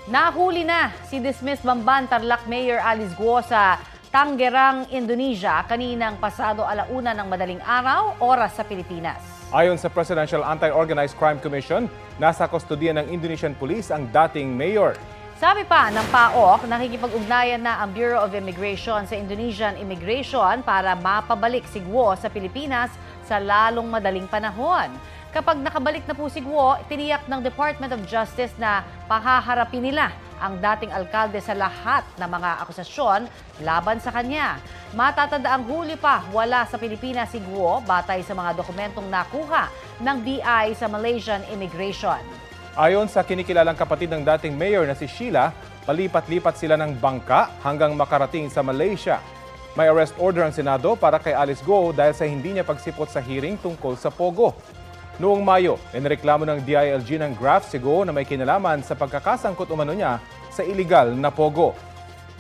Nahuli na si dismissed Bamban Tarlac Mayor Alice Guo sa Tangerang, Indonesia kaninang pasado alauna ng madaling araw, oras sa Pilipinas. Ayon sa Presidential Anti-Organized Crime Commission, nasa kustodiya ng Indonesian Police ang dating mayor. Sabi pa ng PAOK, nakikipag-ugnayan na ang Bureau of Immigration sa Indonesian Immigration para mapabalik si Guo sa Pilipinas sa lalong madaling panahon. Kapag nakabalik na po si Guo, tiniyak ng Department of Justice na pahaharapin nila ang dating alkalde sa lahat ng mga akusasyon laban sa kanya. Matatanda ang huli pa, wala sa Pilipinas si Guo batay sa mga dokumentong nakuha ng BI sa Malaysian Immigration. Ayon sa kinikilalang kapatid ng dating mayor na si Sheila, palipat-lipat sila ng bangka hanggang makarating sa Malaysia. May arrest order ang Senado para kay Alice Guo dahil sa hindi niya pagsipot sa hearing tungkol sa Pogo. Noong Mayo, inireklamo ng DILG ng Graft si Guo na may kinalaman sa pagkakasangkot umano niya sa iligal na Pogo.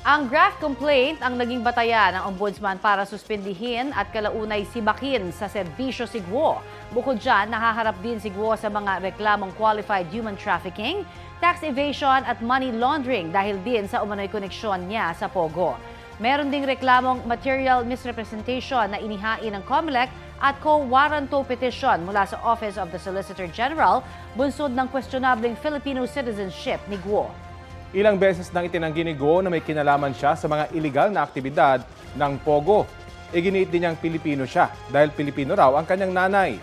Ang graft complaint ang naging batayan ng ombudsman para suspindihin at kalaunay sibakin sa serbisyo si Guo. Bukod dyan, nahaharap din si Guo sa mga reklamong qualified human trafficking, tax evasion at money laundering dahil din sa umano'y koneksyon niya sa Pogo. Meron ding reklamong material misrepresentation na inihain ng COMELEC at co-warranto petition mula sa Office of the Solicitor General bunsod ng questionableng Filipino citizenship ni Guo. Ilang beses nang itinanggi ni Guo na may kinalaman siya sa mga iligal na aktibidad ng Pogo. Iginiit din niyang Pilipino siya dahil Pilipino raw ang kanyang nanay.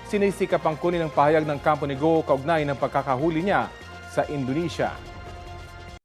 Sinisikap ang kunin ng pahayag ng kampo ni Guo kaugnay ng pagkakahuli niya sa Indonesia.